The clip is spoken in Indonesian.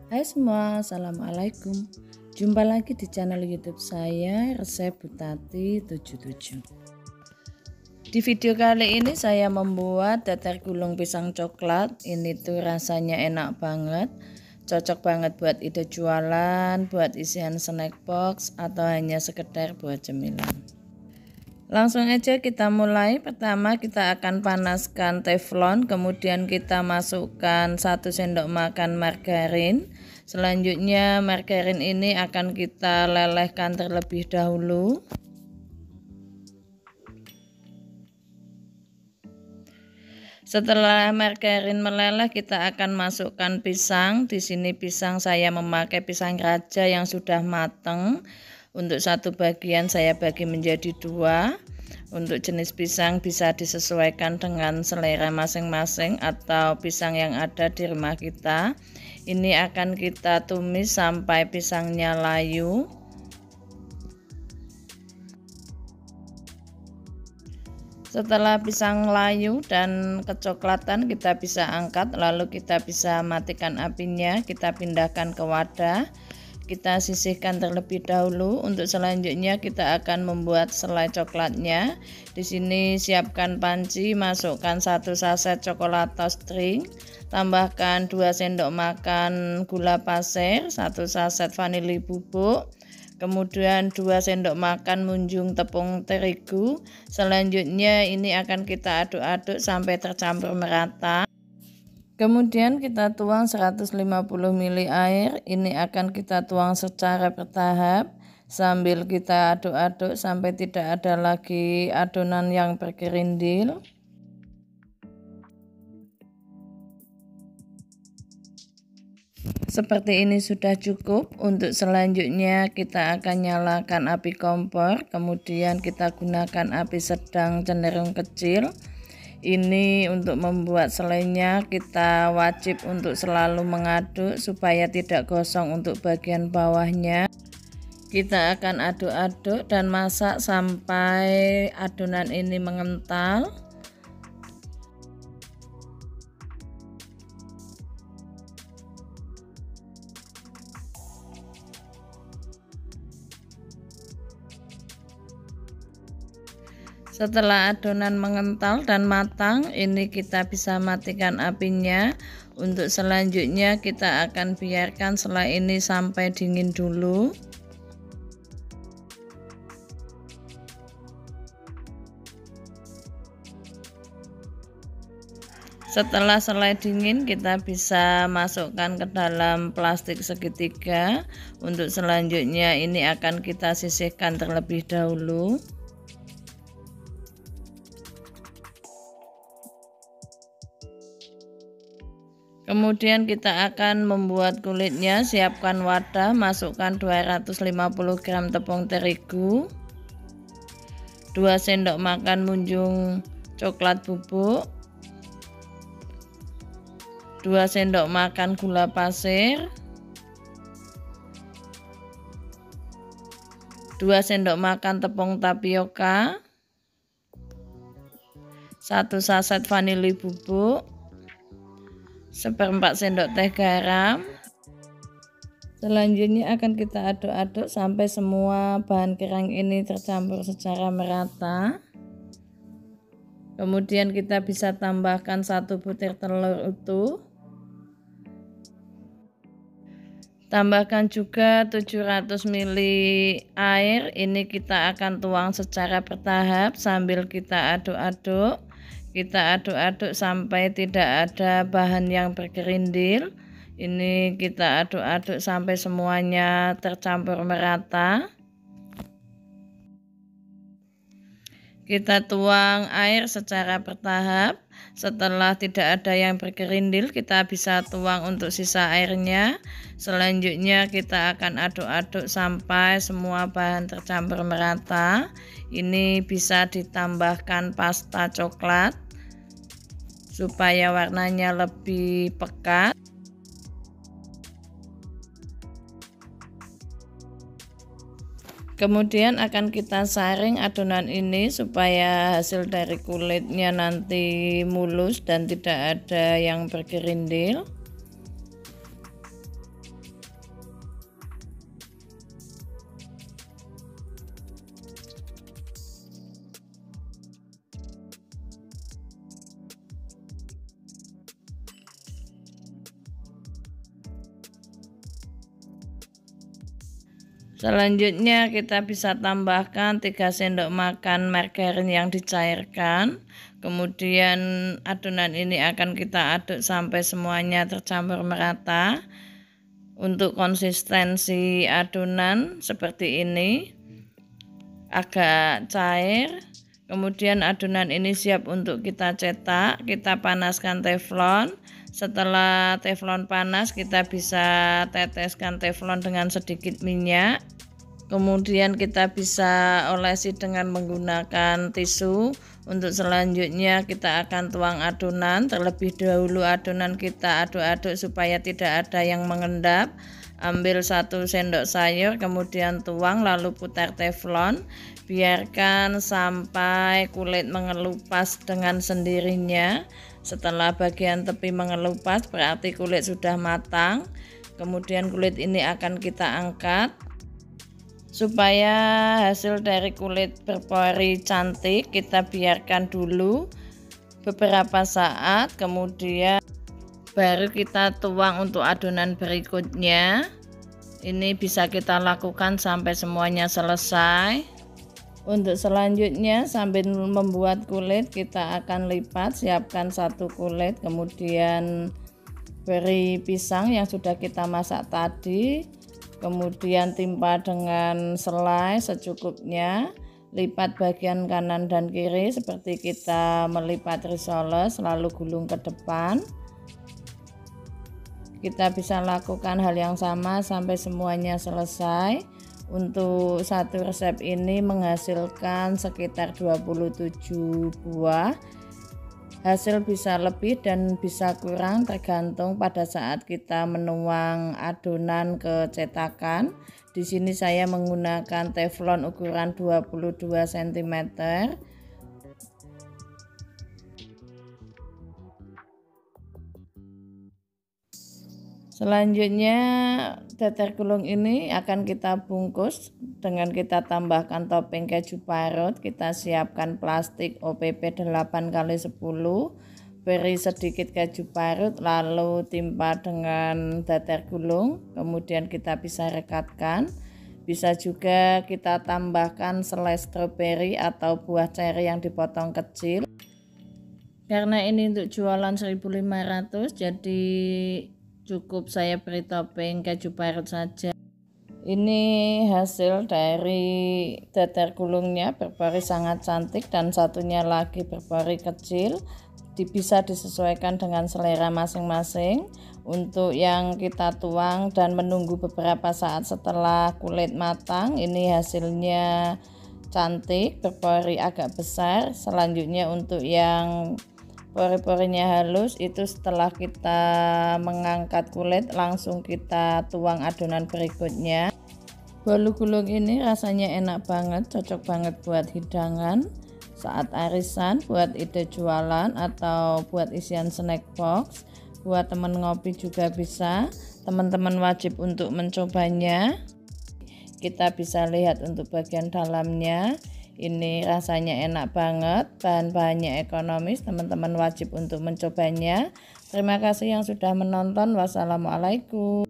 Hai semua, Assalamualaikum. Jumpa lagi di channel YouTube saya, Resep Butati 77. Di video kali ini saya membuat teter gulung pisang coklat. Ini tuh rasanya enak banget. Cocok banget buat ide jualan, buat isian snack box, atau hanya sekedar buat cemilan. Langsung aja kita mulai. Pertama kita akan panaskan teflon, kemudian kita masukkan 1 sendok makan margarin. Selanjutnya margarin ini akan kita lelehkan terlebih dahulu. Setelah margarin meleleh, kita akan masukkan pisang. Di sini pisang saya memakai pisang raja yang sudah matang. Untuk satu bagian saya bagi menjadi 2. Untuk jenis pisang bisa disesuaikan dengan selera masing-masing atau pisang yang ada di rumah kita. Ini akan kita tumis sampai pisangnya layu. Setelah pisang layu dan kecoklatan, kita bisa angkat, lalu kita bisa matikan apinya. Kita pindahkan ke wadah. Kita sisihkan terlebih dahulu. Untuk selanjutnya kita akan membuat selai coklatnya. Di sini siapkan panci, masukkan 1 saset coklatos string, tambahkan 2 sendok makan gula pasir, 1 saset vanili bubuk, kemudian 2 sendok makan munjung tepung terigu. Selanjutnya ini akan kita aduk-aduk sampai tercampur merata. Kemudian kita tuang 150 ml air. Ini akan kita tuang secara bertahap sambil kita aduk-aduk sampai tidak ada lagi adonan yang bergerindil. Seperti ini sudah cukup. Untuk selanjutnya kita akan nyalakan api kompor, kemudian kita gunakan api sedang cenderung kecil. Ini untuk membuat selainya kita wajib untuk selalu mengaduk supaya tidak gosong untuk bagian bawahnya. Kita akan aduk-aduk dan masak sampai adonan ini mengental. Setelah adonan mengental dan matang, ini kita bisa matikan apinya. Untuk selanjutnya kita akan biarkan selai ini sampai dingin dulu. Setelah selai dingin, kita bisa masukkan ke dalam plastik segitiga. Untuk selanjutnya ini akan kita sisihkan terlebih dahulu. Kemudian kita akan membuat kulitnya. Siapkan wadah, masukkan 250 gram tepung terigu, 2 sendok makan munjung coklat bubuk, 2 sendok makan gula pasir, 2 sendok makan tepung tapioka, 1 saset vanili bubuk, 1/4 sendok teh garam. Selanjutnya akan kita aduk-aduk sampai semua bahan kerang ini tercampur secara merata. Kemudian kita bisa tambahkan 1 butir telur utuh. Tambahkan juga 700 ml air. Ini kita akan tuang secara bertahap sambil kita aduk-aduk. Kita aduk-aduk sampai tidak ada bahan yang bergerindil. Ini kita aduk-aduk sampai semuanya tercampur merata. Kita tuang air secara bertahap. Setelah tidak ada yang bergerindil, kita bisa tuang untuk sisa airnya. Selanjutnya kita akan aduk-aduk sampai semua bahan tercampur merata. Ini bisa ditambahkan pasta coklat supaya warnanya lebih pekat. Kemudian akan kita saring adonan ini supaya hasil dari kulitnya nanti mulus dan tidak ada yang bergerindil. Selanjutnya kita bisa tambahkan 3 sendok makan margarin yang dicairkan. Kemudian adonan ini akan kita aduk sampai semuanya tercampur merata. Untuk konsistensi adonan seperti ini, agak cair. Kemudian adonan ini siap untuk kita cetak. Kita panaskan teflon. Setelah teflon panas, kita bisa teteskan teflon dengan sedikit minyak. Kemudian kita bisa olesi dengan menggunakan tisu. Untuk selanjutnya kita akan tuang adonan. Terlebih dahulu adonan kita aduk-aduk supaya tidak ada yang mengendap. Ambil 1 sendok sayur, kemudian tuang, lalu putar teflon. Biarkan sampai kulit mengelupas dengan sendirinya. Setelah bagian tepi mengelupas berarti kulit sudah matang. Kemudian kulit ini akan kita angkat. Supaya hasil dari kulit berpori cantik, kita biarkan dulu beberapa saat, kemudian baru kita tuang untuk adonan berikutnya. Ini bisa kita lakukan sampai semuanya selesai. Untuk selanjutnya, sambil membuat kulit, kita akan lipat. Siapkan 1 kulit, kemudian beri pisang yang sudah kita masak tadi, kemudian timpa dengan selai secukupnya. Lipat bagian kanan dan kiri seperti kita melipat risoles, lalu gulung ke depan. Kita bisa lakukan hal yang sama sampai semuanya selesai. Untuk 1 resep ini menghasilkan sekitar 27 buah. Hasil bisa lebih dan bisa kurang tergantung pada saat kita menuang adonan ke cetakan. Di sini saya menggunakan teflon ukuran 22 cm. Selanjutnya teter gulung ini akan kita bungkus dengan kita tambahkan topping keju parut. Kita siapkan plastik OPP 8x10, beri sedikit keju parut, lalu timpa dengan teter gulung, kemudian kita bisa rekatkan. Bisa juga kita tambahkan selai stroberi atau buah ceri yang dipotong kecil. Karena ini untuk jualan 1.500, jadi cukup saya beri topping keju parut saja. Ini hasil dari teter gulungnya, berpori sangat cantik dan satunya lagi berpori kecil. Bisa disesuaikan dengan selera masing-masing. Untuk yang kita tuang dan menunggu beberapa saat setelah kulit matang, ini hasilnya cantik, berpori agak besar. Selanjutnya untuk yang pori-porinya halus, itu setelah kita mengangkat kulit langsung kita tuang adonan berikutnya. Bolu gulung ini rasanya enak banget, cocok banget buat hidangan saat arisan, buat ide jualan atau buat isian snack box. Buat teman ngopi juga bisa. Teman-teman wajib untuk mencobanya. Kita bisa lihat untuk bagian dalamnya. Ini rasanya enak banget, bahan-bahannya ekonomis, teman-teman wajib untuk mencobanya. Terima kasih yang sudah menonton. Wassalamualaikum.